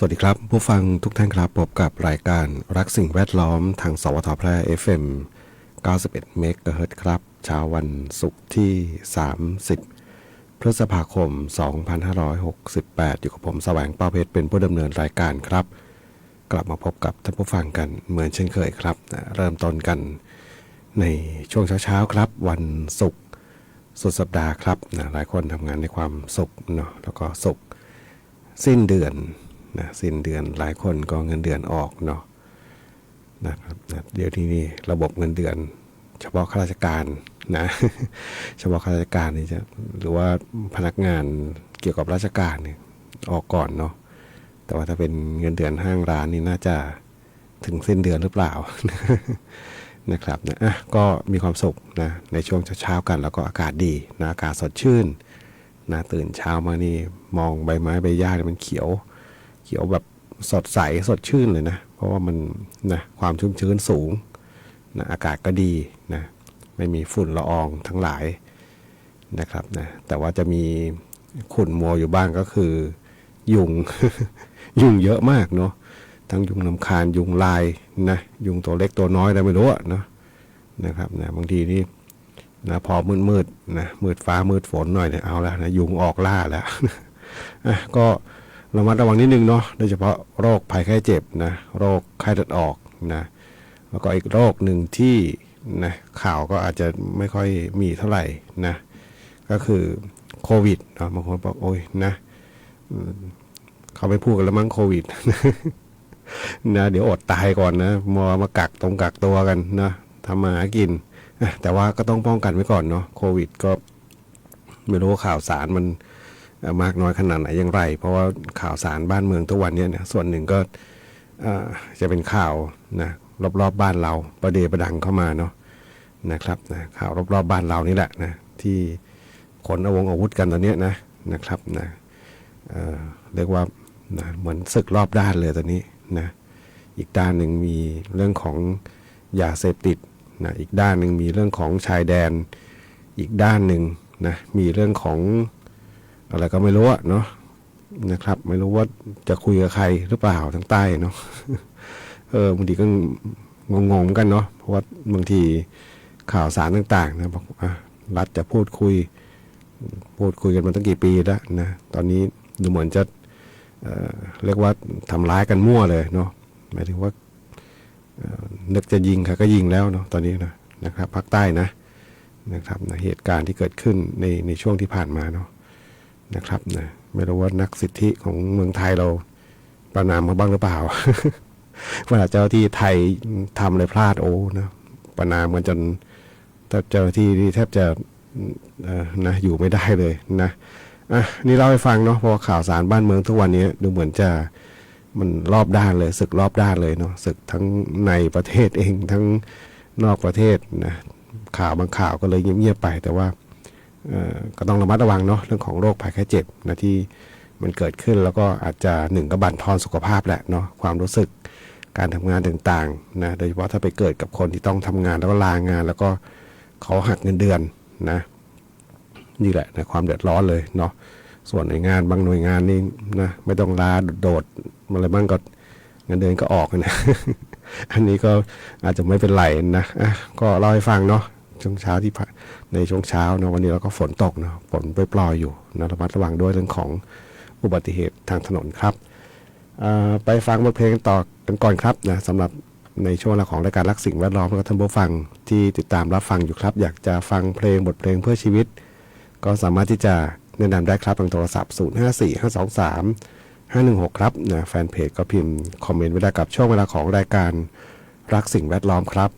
สวัสดีครับผู้ฟังทุกท่านครับพบกับรายการรักสิ่งแวดล้อมทางสวทแพร่ FM 91 เมกะเฮิรตซ์ครับเช้าวันศุกร์ที่30พฤษภาคม2568อยู่กับผมแสวงเป้าเพชรเป็นผู้ดำเนินรายการครับกลับมาพบกับท่านผู้ฟังกันเหมือนเช่นเคยครับเริ่มต้นกันในช่วงเช้าๆครับวันศุกร์สุดสัปดาห์ครับหลายคนทำงานในความสุขเนาะแล้วก็สุขสิ้นเดือนสิ้นเดือนหลายคนก็เงินเดือนออกเนาะนะครับเดี๋ยวนี้นี่ระบบเงินเดือนเฉพาะข้าราชการนะเฉพาะข้าราชการนี่จะหรือว่าพนักงานเกี่ยวกับราชการเนี่ยออกก่อนเนาะแต่ว่าถ้าเป็นเงินเดือนห้างร้านนี่น่าจะถึงสิ้นเดือนหรือเปล่านะครับนะก็มีความสุขนะในช่วงเช้าๆกันแล้วก็อากาศดีนะอากาศสดชื่นนะตื่นเช้ามานี่มองใบไม้ใบหญ้ามันเขียวแบบสดใสสดชื่นเลยนะเพราะว่ามันนะความชุ่มชื้นสูงนะอากาศก็ดีนะไม่มีฝุ่นละอองทั้งหลายนะครับนะแต่ว่าจะมีขุ่นมัวอยู่บ้างก็คือยุง ยุงเยอะมากเนาะทั้งยุงลำคาญยุงลายนะยุงตัวเล็กตัวน้อยอะไรไม่รู้เนาะนะครับนะบางทีนี่นะพอมืดนะมืดฟ้ามืดฝนหน่อยเนี่ยเอาแล้วนะยุงออกล่าแล้ว ก็ระมัดระวังนิดนึงเนาะโดยเฉพาะโรคภัยไข้เจ็บนะโรคไข้เลือดออกนะแล้วก็อีกโรคหนึ่งที่นะข่าวก็อาจจะไม่ค่อยมีเท่าไหร่นะก็คือโควิดเนาะบางคนบอกโอ้ยนะเขาไม่พูดกันแล้วมั้งโควิด นะเดี๋ยวอดตายก่อนนะมากักตัวกันนะทำมาหากินแต่ว่าก็ต้องป้องกันไว้ก่อนเนาะโควิดก็ไม่รู้ข่าวสารมันมากน้อยขนาดไหนอย่างไรเพราะว่าข่าวสารบ้านเมืองทุกวันนี้เนี่ยส่วนหนึ่งก็จะเป็นข่าวนะรอบๆบ้านเราประเดประดังเข้ามาเนาะนะครับนะข่าวรอบๆบ้านเรานี่แหละนะที่ขนอาวุธกันตอนนี้นะครับนะเรียกว่านะเหมือนศึกรอบด้านเลยตอนนี้นะอีกด้านหนึ่งมีเรื่องของยาเสพติดนะอีกด้านหนึ่งมีเรื่องของชายแดนอีกด้านหนึ่งนะมีเรื่องของอะไรก็ไม่รู้เนาะนะครับไม่รู้ว่าจะคุยกับใครหรือเปล่าทางใต้เนาะบางทีก็งงๆกันเนาะเพราะว่าบางทีข่าวสารต่างๆนะบอกรัฐจะพูดคุยกันมาตั้งกี่ปีแล้วนะตอนนี้ดูเหมือนจะเรียกว่าทำร้ายกันมั่วเลยเนาะหมายถึงว่านึกจะยิงค่ะก็ยิงแล้วเนาะตอนนี้นะครับภาคใต้นะครับเหตุการณ์ที่เกิดขึ้นในช่วงที่ผ่านมาเนาะนะครับนะไม่รู้ว่านักสิทธิของเมืองไทยเราประนามมาบ้างหรือเปล่า เวลาเจ้าที่ไทยทำอะไรพลาดโอ้นะประนามกันจนเจ้าที่แทบจะนะอยู่ไม่ได้เลยนะนี่เล่าให้ฟังเนาะเพราะข่าวสารบ้านเมืองทุกวันนี้ดูเหมือนจะมันรอบด้านเลยศึกรอบด้านเลยเนาะศึกทั้งในประเทศเองทั้งนอกประเทศนะข่าวบางข่าวก็เลยเงียบๆไปแต่ว่าก็ต้องระมัดระวังเนาะเรื่องของโรคภัยไข้เจ็บนะที่มันเกิดขึ้นแล้วก็อาจจะหนึ่งก็บั่นทอนสุขภาพแหละเนาะความรู้สึกการทำงานต่างๆนะโดยเฉพาะถ้าไปเกิดกับคนที่ต้องทำงานแล้วก็ลางานแล้วก็เขาหักเงินเดือนนะนี่แหละนะความเดือดร้อนเลยเนาะส่วนหน่วยงานบางหน่วยงานนี่นะไม่ต้องลาโดดอะไรบ้างก็เงินเดือนก็ออกนะ อันนี้ก็อาจจะไม่เป็นไรนะก็เล่าให้ฟังเนาะช่วงเช้าที่ในช่วงเช้าเนาะวันนี้เราก็ฝนตกเนาะฝนปล่อยๆอยู่นะระมัดระวังด้วยเรื่องของอุบัติเหตุทางถนนครับไปฟังบทเพลงต่อกันก่อนครับนะสำหรับในช่วงของรายการรักสิ่งแวดล้อมแล้วก็ท่านผู้ฟังที่ติดตามรับฟังอยู่ครับอยากจะฟังเพลงบทเพลงเพื่อชีวิตก็สามารถที่จะแนะนำได้ครับทางโทรศัพท์054523 516ครับนะแฟนเพจก็พิมพ์คอมเมนต์ไว้ได้กับช่วงเวลาของรายการรักสิ่งแวดล้อมครับ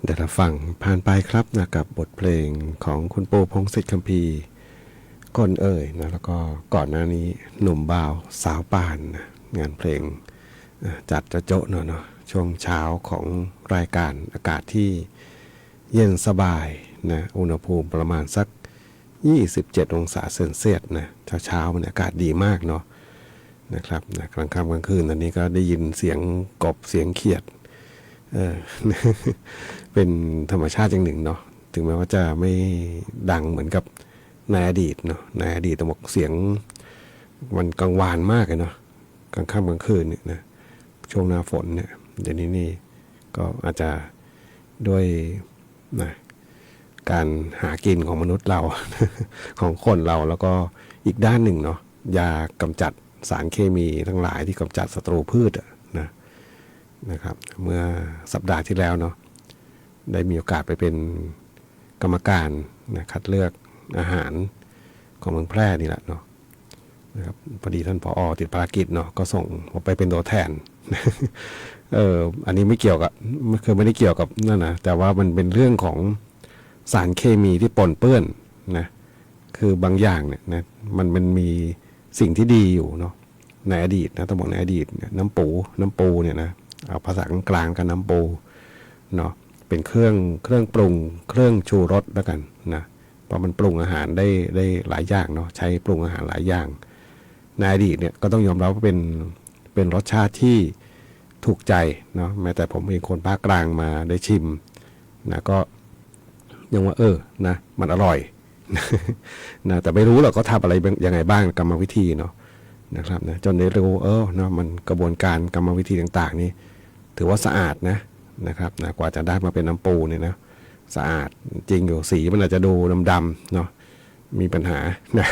เดี๋ยวเราฟังผ่านไปครับนะกับบทเพลงของคุณปู่พงษ์สิทธิ์คัมภีร์คนเอ่ยนะแล้วก็ก่อนหน้านี้หนุ่มบ่าวสาวป่านนะงานเพลงจัดจะโจ๊ะเนาะช่วงเช้าของรายการอากาศที่เย็นสบายนะอุณหภูมิประมาณสัก27องศาเซนเซียสนะเช้ามันอากาศดีมากเนาะนะครับนะกลางค่ำกลางคืนตอนนี้ก็ได้ยินเสียงกบเสียงเขียดเป็นธรรมชาติอย่างหนึ่งเนาะถึงแม้ว่าจะไม่ดังเหมือนกับในอดีตเนาะในอดีตต้องบอกเสียงมันกังวานมากเลยเนาะกลางค่ำกลางคืนเนี่ยนะช่วงหน้าฝนเนี่ยเดี๋ยวนี้นี่ก็อาจจะด้วยนะการหากินของมนุษย์เรา ของคนเราแล้วก็อีกด้านหนึ่งเนาะยากำจัดสารเคมีทั้งหลายที่กำจัดศัตรูพืชนะครับเมื่อสัปดาห์ที่แล้วเนาะได้มีโอกาสไปเป็นกรรมการนะคัดเลือกอาหารของเมืองแพร่นี่แหละเนาะนะครับพอดีท่านผอ.ติดภารกิจเนาะก็ส่งผมไปเป็นตัวแทน อันนี้ไม่เกี่ยวกับคือไม่ได้เกี่ยวกับนั่นนะแต่ว่ามันเป็นเรื่องของสารเคมีที่ปนเปื้อนนะคือบางอย่างเนี่ยนะมันมีสิ่งที่ดีอยู่เนาะในอดีตนะต้องบอกในอดีตน้ำปูเนี่ยนะเอาภาษากลางกันน้ำปูเนาะเป็นเครื่องปรุงเครื่องชูรสแล้วกันนะเพราะมันปรุงอาหารได้หลายอย่างเนาะใช้ปรุงอาหารหลายอย่างในอดีตเนี่ยก็ต้องยอมรับว่าเป็นรสชาติที่ถูกใจเนาะแม้แต่ผมเองคนภาคกลางมาได้ชิมนะก็ยังว่านะมันอร่อย นะแต่ไม่รู้หรอกเขาทำอะไรยังไงบ้างกรรมวิธีเนาะนะครับนะจนได้รู้เนาะมันกระบวนการกรรมวิธีต่างๆนี่ถือว่าสะอาดนะครับนะกว่าจะได้มาเป็นน้ำปูเนี่ยนะสะอาดจริงอยู่สีมันอาจจะดูดำๆเนาะมีปัญหานะ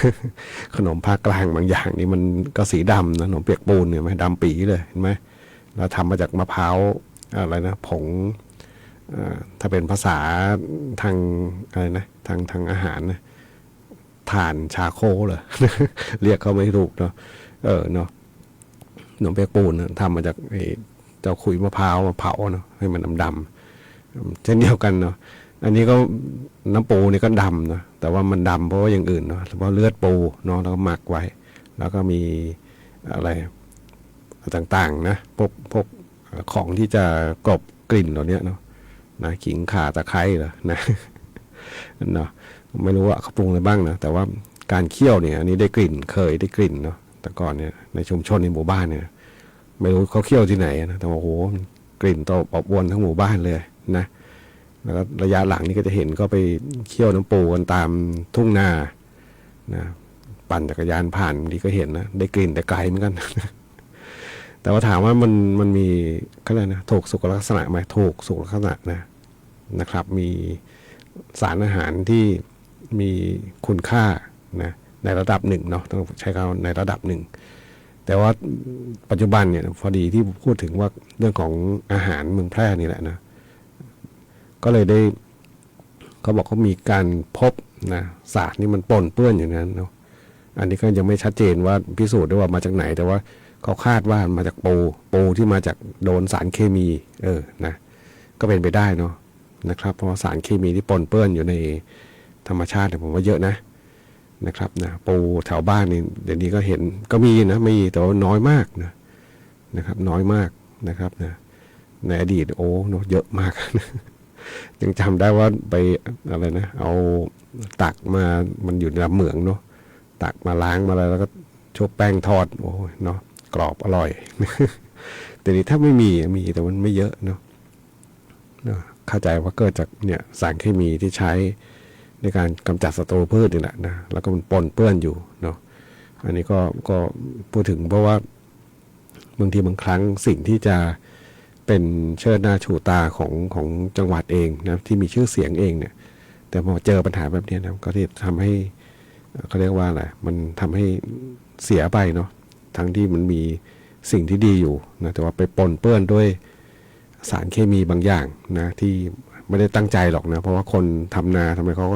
ขนมภาคกลางบางอย่างนี่มันก็สีดำนะขนมเปียกปูนเนี่ยไหมดำปีเลยเห็นไหมแล้วทำมาจากมะพร้าวอะไรนะผงถ้าเป็นภาษาทางอะไรนะทางอาหารนะถ่านชาโคเลย เรียกเขาไม่ถูกเนาะเนาะขนมเปียกปูนทำมาจากเจ้าขุยมะพร้าวมาเผาเนาะให้มันดำๆเช่นเดียวกันเนาะอันนี้ก็น้ำปูนี่ก็ดำนะแต่ว่ามันดำเพราะว่าอย่างอื่นเนาะเพราะเลือดปูเนาะแล้วก็หมักไว้แล้วก็มีอะไรต่างๆนะพวกของที่จะกลบกลิ่นเหล่านี้เนาะนะขิงข่าตะไคร้เหรอนะเนาะไม่รู้ว่าเขาปรุงอะไรบ้างนะแต่ว่าการเคี่ยวเนี่ยอันนี้ได้กลิ่นเคยได้กลิ่นเนาะแต่ก่อนเนี่ยในชุมชนในหมู่บ้านเนี่ยไม่รู้เขาเคี่ยวที่ไหนนะแต่ว่าโอ้โหกลิ่นตอบอวนทั้งหมู่บ้านเลยนะแล้วก็ระยะหลังนี่ก็จะเห็นก็ไปเคี่ยวน้ำปูกันตามทุ่งนานะปั่นจักรยานผ่านดีก็เห็นนะได้กลิ่นแต่ไกลเหมือนกัน แต่ว่าถามว่ามันมีเขาเรียกนะถูกสุขลักษณะไหมถูกสุขลักษณะนะครับมีสารอาหารที่มีคุณค่านะในระดับหนึ่งเนาะต้องใช้คำในระดับหนึ่งแต่ว่าปัจจุบันเนี่ยพอดีที่พูดถึงว่าเรื่องของอาหารเมืองแพร่นี่แหละนะก็เลยได้เขาบอกเขามีการพบนะสารนี่มันปนเปื้อนอย่างนั้นเนาะอันนี้ก็ยังไม่ชัดเจนว่าพิสูจน์ได้ว่ามาจากไหนแต่ว่าเขาคาดว่ามาจากปูที่มาจากโดนสารเคมีนะก็เป็นไปได้เนาะนะครับเพราะว่าสารเคมีที่ปนเปื้อนอยู่ในธรรมชาติผมว่าเยอะนะครับนะปูแถวบ้านนี่เดี๋ยวนี้ก็เห็นก็มีนะมีแต่ว่าน้อยมากนะครับน้อยมากนะครับนะในอดีตเนาะเยอะมาก ยังจำได้ว่าไปอะไรนะเอาตักมามันอยู่ในลำเหมืองเนาะตักมาล้างมาอะไรแล้วก็ชุบแป้งทอดเนาะกรอบอร่อย แต่นี้ถ้าไม่มีแต่มันไม่เยอะเนาะเข้าใจว่าเกิดจากเนี่ยสารเคมีที่ใช้ในการกำจัดศัตรูพืชนี่แหละนะแล้วก็มันปนเปื้อนอยู่เนาะอันนี้ก็พูดถึงเพราะว่าบางทีบางครั้งสิ่งที่จะเป็นเชิดหน้าชูตาของจังหวัดเองนะที่มีชื่อเสียงเองเนี่ยแต่พอเจอปัญหาแบบนี้นะก็ที่ทำให้เขาเรียกว่าอะไรมันทำให้เสียไปเนาะทั้งที่มันมีสิ่งที่ดีอยู่นะแต่ว่าไปปนเปื้อนด้วยสารเคมีบางอย่างนะที่ไม่ได้ตั้งใจหรอกนะเพราะว่าคนทำนาทำไมเขา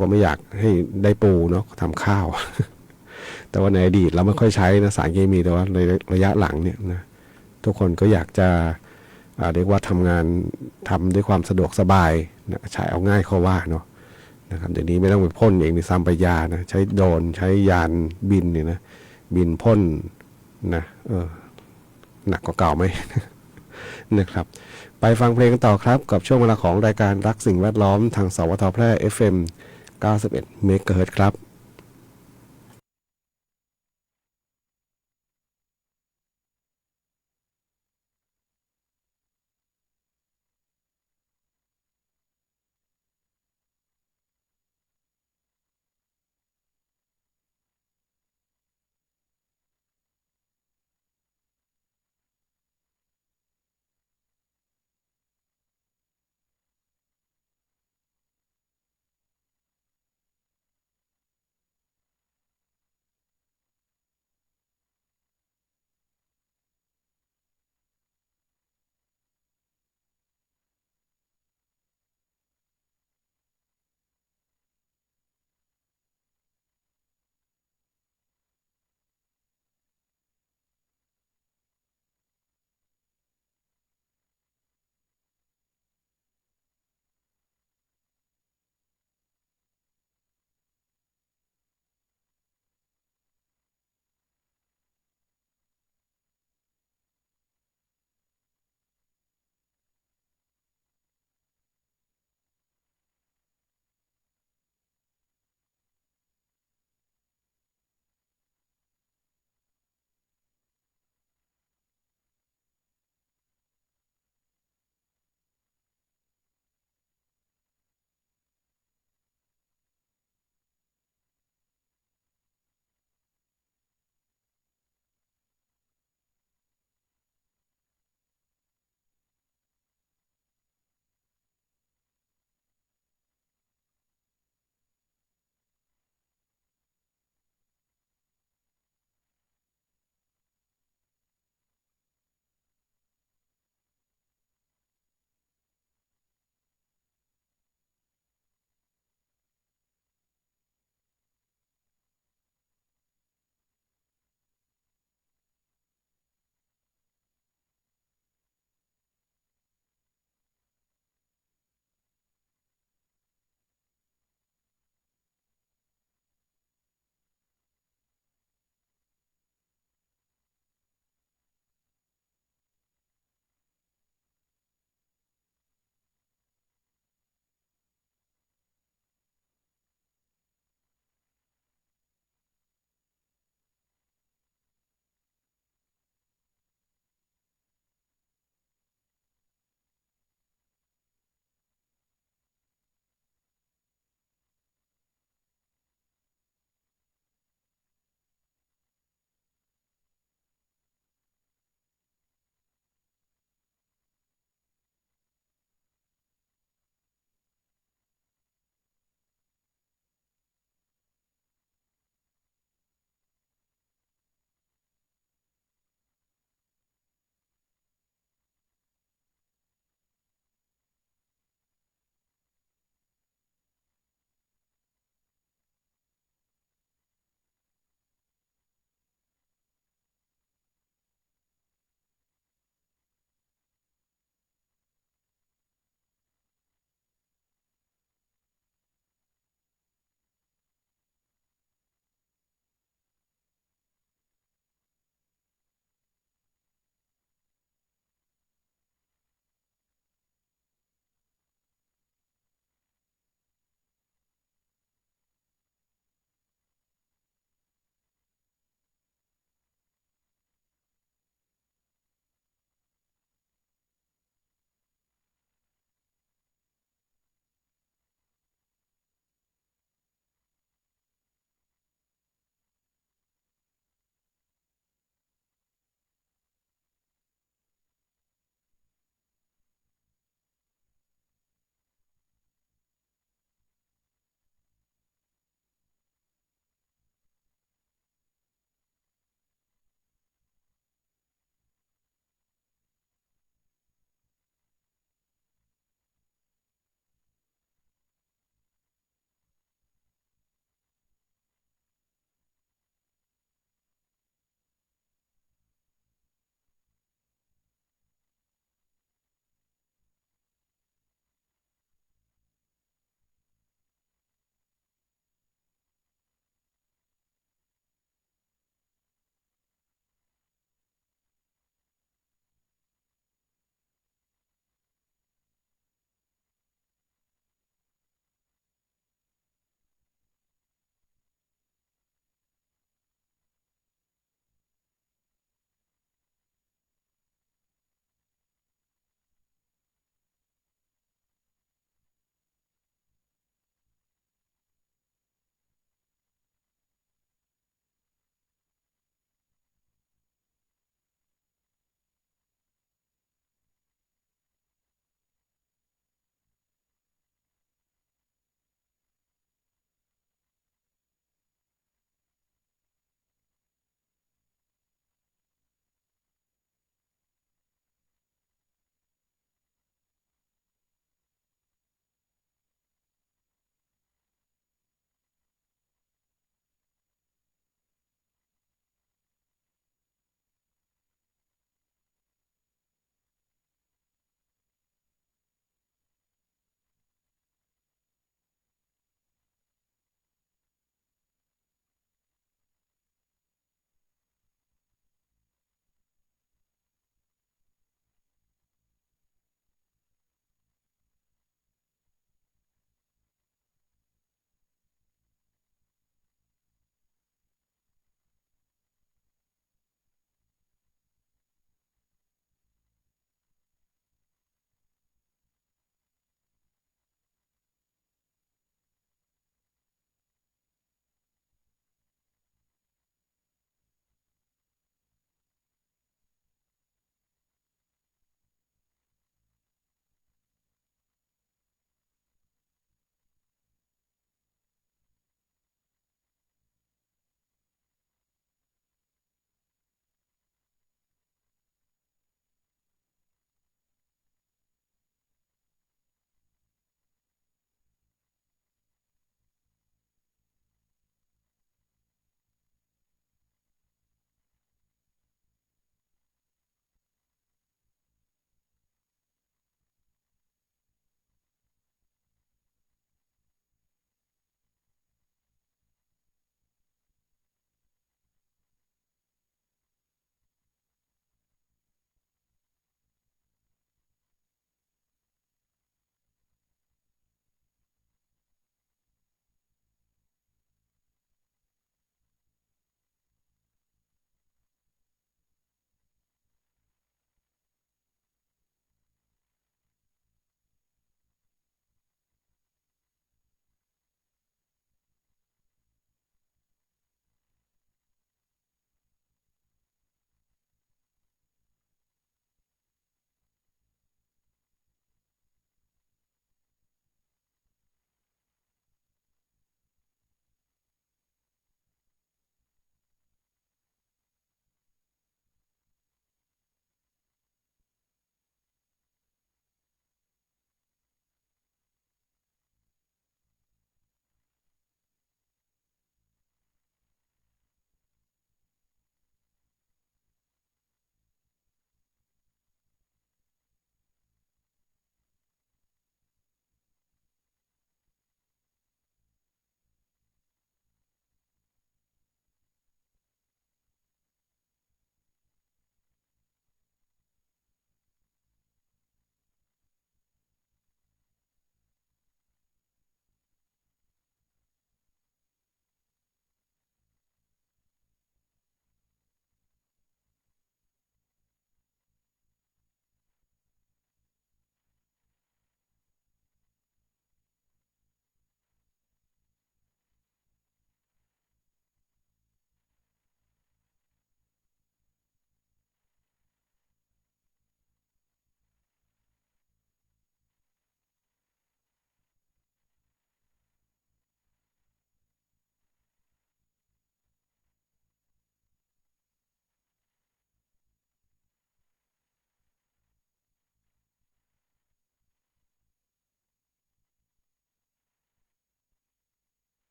ก็ไม่อยากให้ได้ปูเนาะทำข้าว แต่ว่าในอดีตเราไม่ค่อยใช้นะสารเคมีแต่ว่าในระยะหลังเนี่ยนะทุกคนก็อยากจะ เรียกว่าทำงานทำด้วยความสะดวกสบายนะใช้เอาง่ายเขาว่าเนาะนะครับเดี๋ยวนี้ไม่ต้องไปพ่นเองในซ้ำไปยานะใช้โดรนใช้ยานบินเนี่ยนะบินพ่นนะหนักกว่าเก่าไหม นะครับไปฟังเพลงกันต่อครับกับช่วงเวลาของรายการรักสิ่งแวดล้อมทางสวทแพร่ FM 91เมกะเฮิรตซ์ครับ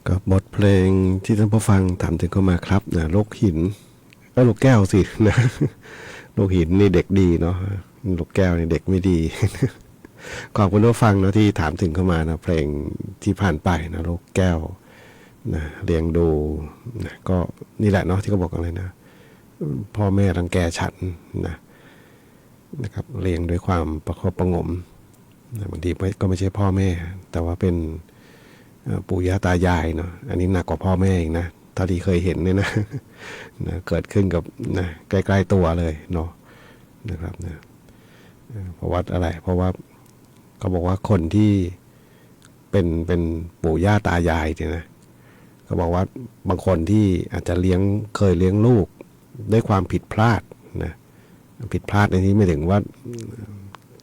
กับบทเพลงที่ท่านผู้ฟังถามถึงเข้ามาครับนะโลกหินโลกแก้วสินะโลกหินนี่เด็กดีเนาะโลกแก้วนี่เด็กไม่ดี ขอบคุณผู้ฟังนะที่ถามถึงเข้ามานะเพลงที่ผ่านไปนะโลกแก้วนะเลี้ยงดูนะก็นี่แหละเนาะที่เขาบอกอะไรนะพ่อแม่รังแกฉันนะครับเลี้ยงด้วยความประคบประหงมนะบางทีก็ไม่ใช่พ่อแม่แต่ว่าเป็นปู่ย่าตายายเนาะอันนี้หนักกว่าพ่อแม่อีกนะเท่าที่เคยเห็นเนี่ยนะ เกิดขึ้นกับนะใกล้ๆตัวเลยเนาะนะครับนะเพราะว่าอะไรเพราะว่าเขาบอกว่าคนที่เป็นปู่ย่าตายายเนี่ยนะเขาบอกว่าบางคนที่อาจจะเคยเลี้ยงลูกด้วยความผิดพลาดนะผิดพลาดในที่ไม่ถึงว่า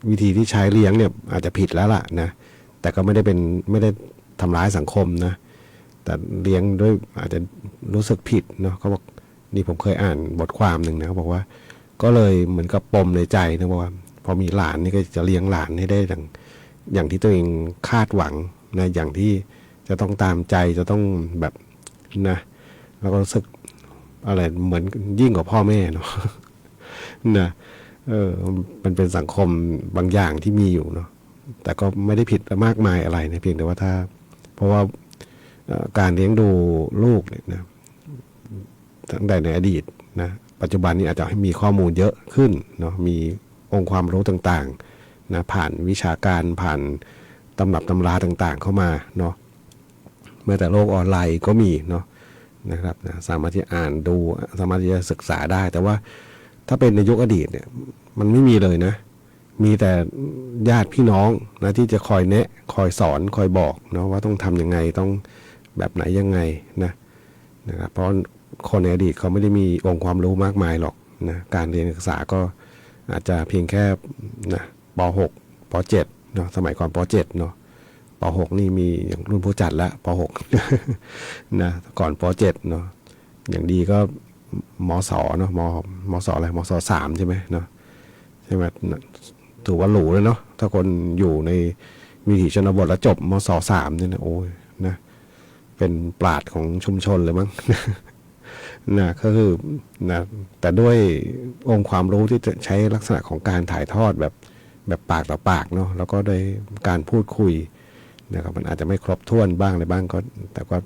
วิธีที่ใช้เลี้ยงเนี่ยอาจจะผิดแล้วล่ะนะแต่ก็ไม่ได้ทำร้ายสังคมนะแต่เลี้ยงด้วยอาจจะรู้สึกผิดเนาะเขาบอกนี่ผมเคยอ่านบทความหนึ่งนะเขาบอกว่าก็เลยเหมือนกับปมในใจนะว่าพอมีหลานนี่ก็จะเลี้ยงหลานให้ได้อย่างที่ตัวเองคาดหวังนะอย่างที่จะต้องตามใจจะต้องแบบนะแล้วก็รู้สึกอะไรเหมือนยิ่งกว่าพ่อแม่เนาะ นะมันเป็นสังคมบางอย่างที่มีอยู่เนาะแต่ก็ไม่ได้ผิดมากมายอะไรนะเพียงแต่ว่าเพราะว่าการเลี้ยงดูลูกเนี่ยนะตั้งแต่ในอดีตนะปัจจุบันนี้อาจจะให้มีข้อมูลเยอะขึ้นเนาะมีองค์ความรู้ต่างๆนะผ่านวิชาการผ่านตำรับตำราต่างๆเข้ามาเนาะแม้แต่โลกออนไลน์ก็มีเนาะนะครับนะสามารถที่อ่านดูสามารถที่จะศึกษาได้แต่ว่าถ้าเป็นในยุคอดีตเนี่ยมันไม่มีเลยนะมีแต่ญาติพี่น้องนะที่จะคอยแนะคอยสอนคอยบอกเนาะว่าต้องทำยังไงต้องแบบไหนยังไงนะครับเพราะคนในอดีตเขาไม่ได้มีองค์ความรู้มากมายหรอกนะการเรียนศึกษาก็อาจจะเพียงแค่นะป .6 ป .7 เนาะสมัยก่อนป .7 เนาะป .6 นี่มีอย่างรุ่นผู้จัดแล้วป .6 นะก่อนป .7 เนาะอย่างดีก็มศเนาะมศอะไรมศ3ใช่ไหมเนาะใช่ไหมถือว่าหรูเลยเนาะถ้าคนอยู่ในวิถีชนบทแล้วจบมศ3เนี่ยนะโอ้ยนะเป็นปราชญ์ของชุมชนเลยมั้ง นะก็คือนะแต่ด้วยองค์ความรู้ที่จะใช้ลักษณะของการถ่ายทอดแบบปากต่อปากเนาะแล้วก็โดยการพูดคุยนะครับมันอาจจะไม่ครบถ้วนบ้างอะไรบ้างก็แต่ก็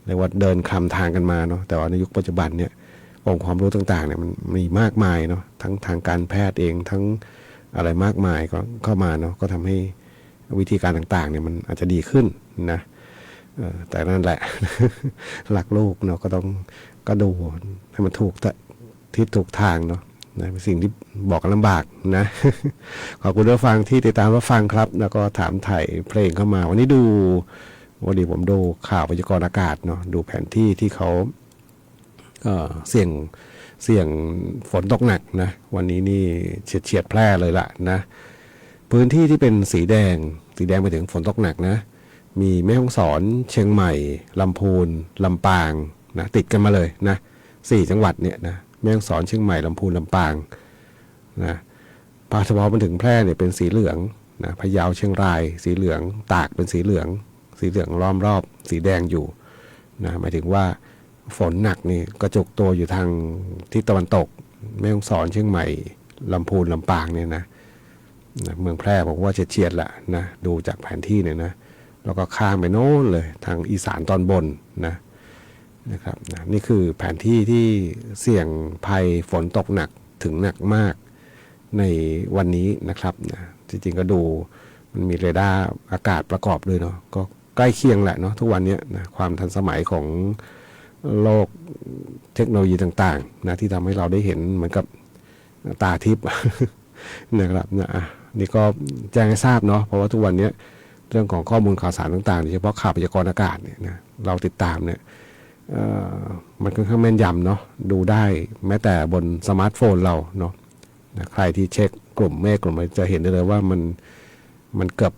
เรียกว่าเดินคำทางกันมาเนาะแต่ว่าในยุคปัจจุบันเนี่ยองค์ความรู้ต่างๆเนี่ยมันมีมากมายเนาะทั้งทางการแพทย์เองทั้งอะไรมากมายก็เข้ามาเนาะก็ทำให้วิธีการต่างๆเนี่ยมันอาจจะดีขึ้นนะแต่นั่นแหละ หลักลูกเนาะก็ดูให้มันถูกทิศถูกทางเนาะนะเป็นสิ่งที่บอกกันลำบากนะ ขอบคุณผู้ฟังที่ติดตามรับฟังครับแล้วก็ถามถ่ายเพลงเข้ามาวันนี้วันนี้ผมดูข่าวพยากรณ์อากาศเนาะดูแผนที่ที่เขาเสี่ยงฝนตกหนักนะวันนี้นี่เฉียดแพร่เลยล่ะนะพื้นที่ที่เป็นสีแดงไปถึงฝนตกหนักนะมีแม่ฮ่องสอนเชียงใหม่ลำพูนลำปางนะติดกันมาเลยนะ4จังหวัดเนี่ยนะแม่ฮ่องสอนเชียงใหม่ลำพูนลำปางนะภาคตะวันออกมาถึงแพร่เนี่ยเป็นสีเหลืองนะพะเยาเชียงรายสีเหลืองตากเป็นสีเหลืองล้อมรอบสีแดงอยู่นะหมายถึงว่าฝนหนักนี่กระจุกตัวอยู่ทางทิศตะวันตกแม่ฮ่องสอนเชียงใหม่ลำพูนลำปางเนี่ยนะเมืองแพร่บอกว่าเฉียดละนะดูจากแผนที่เนี่ยนะแล้วก็ข้ามไปโน้นเลยทางอีสานตอนบนนะครับนี่คือแผนที่ที่เสี่ยงภัยฝนตกหนักถึงหนักมากในวันนี้นะครับนะจริงๆก็ดูมันมีเรดาร์อากาศประกอบด้วยเนาะก็ใกล้เคียงแหละเนาะทุกวันนี้นะความทันสมัยของโลกเทคโนโลยีต่างๆนะที่ทำให้เราได้เห็นเหมือนกับตาทิพย์ นะครับนะนี่ก็แจ้งให้ทราบเนาะเพราะว่าทุกวันนี้เรื่องของข้อมูลข่าวสารต่างๆโดยเฉพาะข่าวพยากรณ์อากาศเนี่ยนะเราติดตามเนี่ยมันค่อนข้างแม่นยำเนาะดูได้แม้แต่บนสมาร์ทโฟนเราเนาะนะใครที่เช็คกลุ่มเมฆกลุ่มอะไรจะเห็นได้เลยว่ามันเกือบ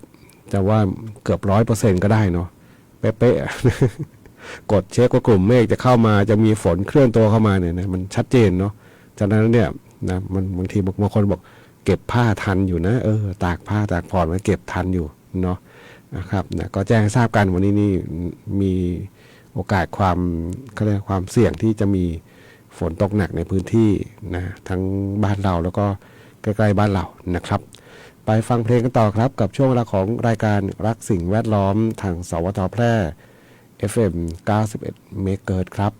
จะว่าเกือบ 100% ก็ได้เนาะเป๊ะๆ กดเช็คว่ากลุ่มเมฆจะเข้ามาจะมีฝนเคลื่อนตัวเข้ามาเนี่ยนะมันชัดเจนเนาะฉะนั้นเนี่ยนะมันบางทีบางคนบอกเก็บผ้าทันอยู่นะตากผ้าตากผ่อนไว้เก็บทันอยู่เนาะนะครับนะก็แจ้งให้ทราบกันวันนี้นี่มี โอกาสความเขาเรียกความเสี่ยงที่จะมีฝนตกหนักในพื้นที่นะทั้งบ้านเราแล้วก็ใกล้ๆบ้านเรานะครับไปฟังเพลงกันต่อครับกับช่วงเวลาของรายการรักสิ่งแวดล้อมทางสวทแพร่ FM 91 เมกะเฮิรตซ์ครับ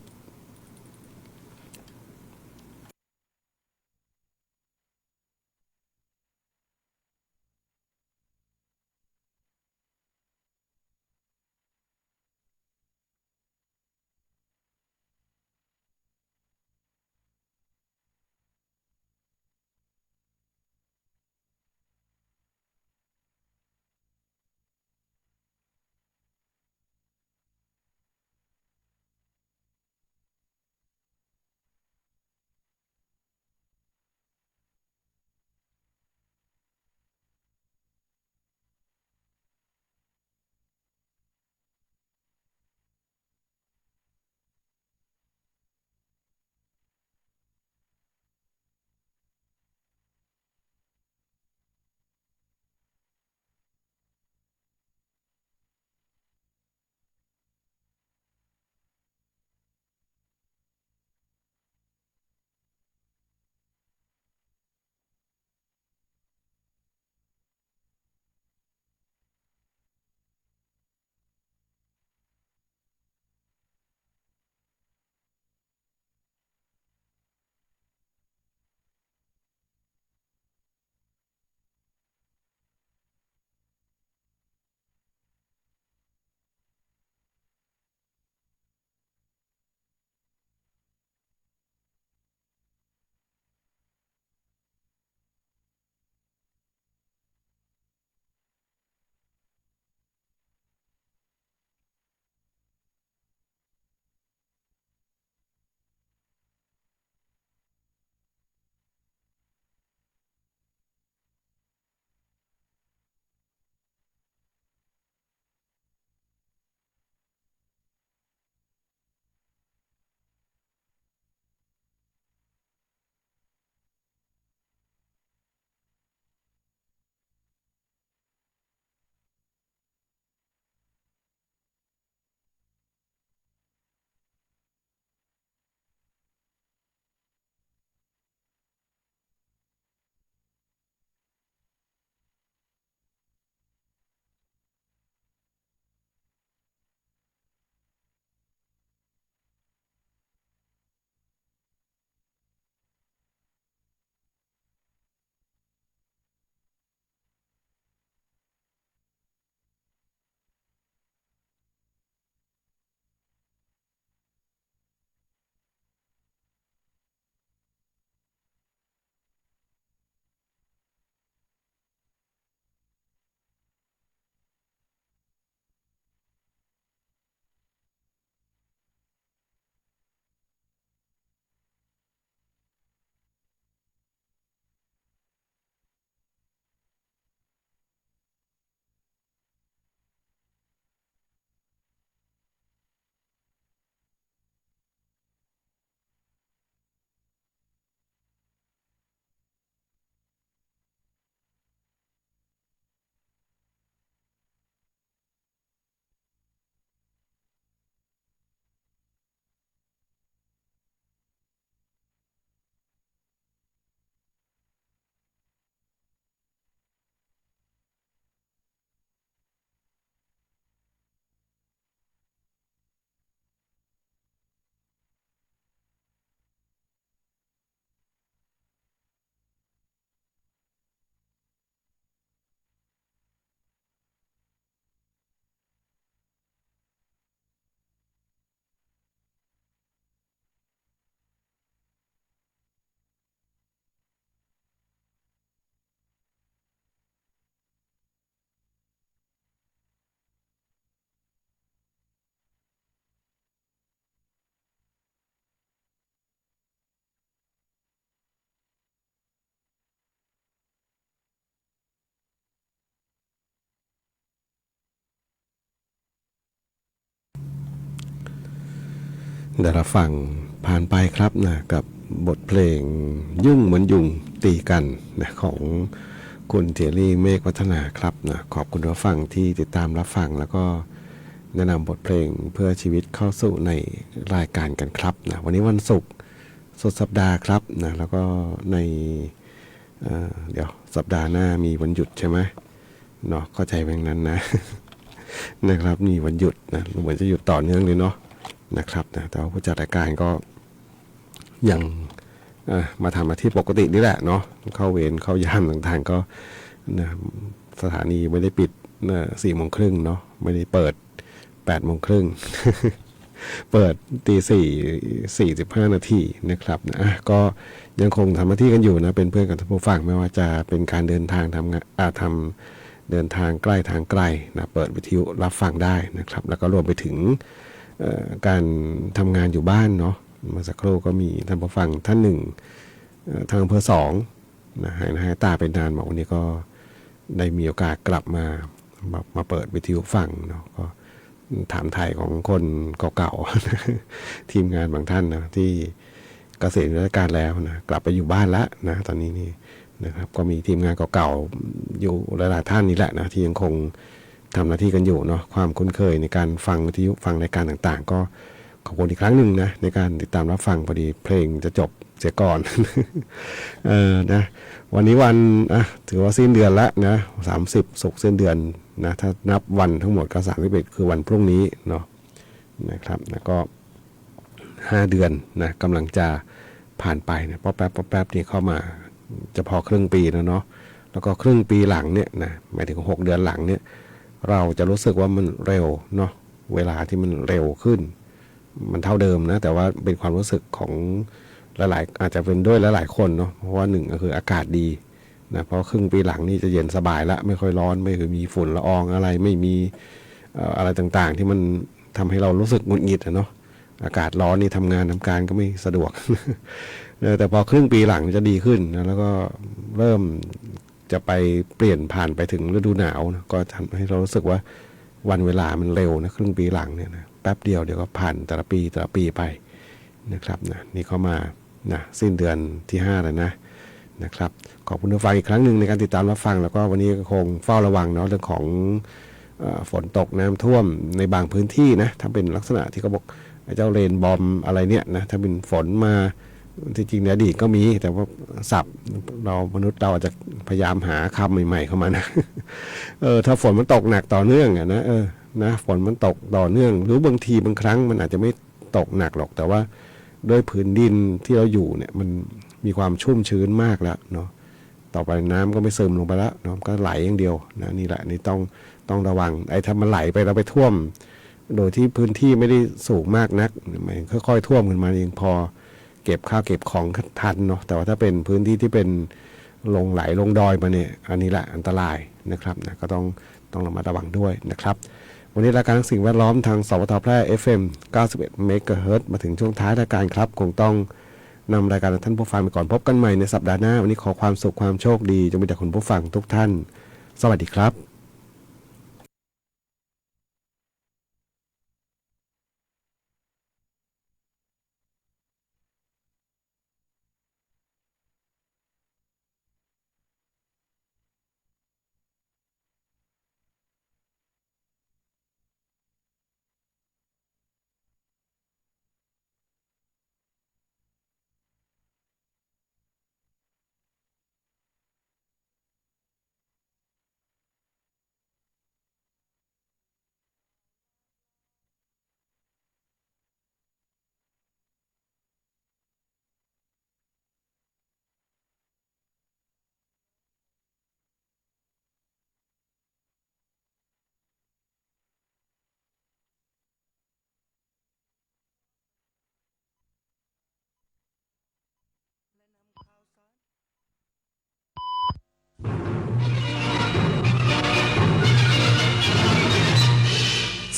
เดี๋ยวเราฟังผ่านไปครับนะกับบทเพลงยุ่งเหมือนยุงตีกันนะของคุณเทรี่เมฆวัฒนาครับนะขอบคุณผู้ฟังที่ติดตามรับฟังแล้วก็ แนะนำบทเพลงเพื่อชีวิตเข้าสู่ในรายการกันครับนะวันนี้วันศุกร์สุดสัปดาห์ครับนะแล้วก็ในเดี๋ยวสัปดาห์หน้ามีวันหยุดใช่ไหมเนาะเข้าใจแบบนั้นนะ นะครับมีวันหยุดนะเหมือนจะหยุดต่อเนื่องเลยเนาะนะครับนะแต่ว่าผู้จัดรายการก็ยังมาทำหน้าที่ปกตินี่แหละเนาะเข้าเวรเข้ายามต่างๆก็นะสถานีไม่ได้ปิด4:30เนาะไม่ได้เปิด8:30 เปิดตี 4:45 นาทีนะครับนะก็ยังคงทำหน้าที่กันอยู่นะเป็นเพื่อนกับท่านผู้ฟังไม่ว่าจะเป็นการเดินทางทำงานเดินทางใกล้ทางไกลนะเปิดวิทยุรับฟังได้นะครับแล้วก็รวมไปถึงการทำงานอยู่บ้านเนาะเมื่อสักครู่ก็มีท่านผู้ฟังท่านหนึ่งทางอำเภอ2นะหายตาไปนานมาวันนี้ก็ได้มีโอกาสกลับมาเปิดวิทยุฟังเนาะก็ถามไทยของคนเก่าๆ ทีมงานบางท่านนะที่เกษียณราชการแล้วนะกลับไปอยู่บ้านแล้วนะตอนนี้นี่นะครับก็มีทีมงานเก่าๆอยู่หลายๆท่านนี่แหละนะที่ยังคงทำหน้าที่กันอยู่เนาะความคุ้นเคยในการฟังวิทยุฟังรายการต่างๆก็ขอบคุณอีกครั้งหนึ่งนะในการติดตามรับฟังพอดีเพลงจะจบเสียก่อน นะวันนี้วันถือว่าสิ้นเดือนแล้วนะ30ศุกร์สิ้นเดือนนะถ้านับวันทั้งหมดก็31คือวันพรุ่งนี้เนาะนะครับนะก็5 เดือนนะกำลังจะผ่านไปนะป๊อปแป๊บนี่เข้ามาจะพอครึ่งปีแล้วเนาะแล้วก็ครึ่งปีหลังเนี่ยนะหมายถึง6 เดือนหลังเนี่ยเราจะรู้สึกว่ามันเร็วเนาะเวลาที่มันเร็วขึ้นมันเท่าเดิมนะแต่ว่าเป็นความรู้สึกของหลายๆอาจจะเป็นด้วยหลายๆคนเนาะเพราะว่าหนึ่งก็คืออากาศดีนะเพราะครึ่งปีหลังนี่จะเย็นสบายละไม่ค่อยร้อนไม่เคยมีฝุ่นละอองอะไรไม่มีอะไรต่างๆที่มันทำให้เรารู้สึกหงุดหงิดเนาะอากาศร้อนนี่ทำงานทำการก็ไม่สะดวก แต่พอครึ่งปีหลังจะดีขึ้นนะแล้วก็เริ่มจะไปเปลี่ยนผ่านไปถึงฤดูหนาวนะก็ทำให้เรารู้สึกว่าวันเวลามันเร็วนะครึ่งปีหลังเนี่ยนะแป๊บเดียวเดี๋ยวก็ผ่านแต่ละปีไปนะครับนะนี่เข้ามานะสิ้นเดือนที่5แล้วนะครับขอบคุณผู้ฟังอีกครั้งหนึ่งในการติดตามรับฟังแล้วก็วันนี้คงเฝ้าระวังเนาะเรื่องของฝนตกน้ำท่วมในบางพื้นที่นะถ้าเป็นลักษณะที่เขาบอกเจ้าเรนบอมอะไรเนี่ยนะถ้าเป็นฝนมาที่จริงในอดีตก็มีแต่ว่าศัพท์เรามนุษย์เราอาจจะพยายามหาคำใหม่ๆเข้ามานะ ถ้าฝนมันตกหนักต่อเนื่องนะนะฝนมันตกต่อเนื่องหรือบางทีบางครั้งมันอาจจะไม่ตกหนักหรอกแต่ว่าด้วยผืนดินที่เราอยู่เนี่ยมันมีความชุ่มชื้นมากแล้วเนาะต่อไปน้ำก็ไม่ซึมลงไปแล้วเนาะก็ไหลอย่างเดียวนะนี่แหละนี่ต้องระวังไอ้ถ้ามันไหลไปเราไปท่วมโดยที่พื้นที่ไม่ได้สูงมากนักมันค่อยๆท่วมขึ้นมาเองพอเก็บข้าวเก็บของทันเนาะแต่ว่าถ้าเป็นพื้นที่ที่เป็นลงไหลลงดอยมาเนี่ยอันนี้แหละอันตรายนะครับนะก็ต้องระมัดระวังด้วยนะครับวันนี้รายการสิ่งแวดล้อมทางสวทแพร่ FM 91 เมกะเฮิรตซ์มาถึงช่วงท้ายรายการครับคงต้องนำรายการท่านผู้ฟังไปก่อนพบกันใหม่ในสัปดาห์หน้าวันนี้ขอความสุขความโชคดีจงมีแต่คุณผู้ฟังทุกท่านสวัสดีครับ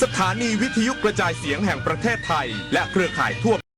สถานีวิทยุกระจายเสียงแห่งประเทศไทยและเครือข่ายทั่ว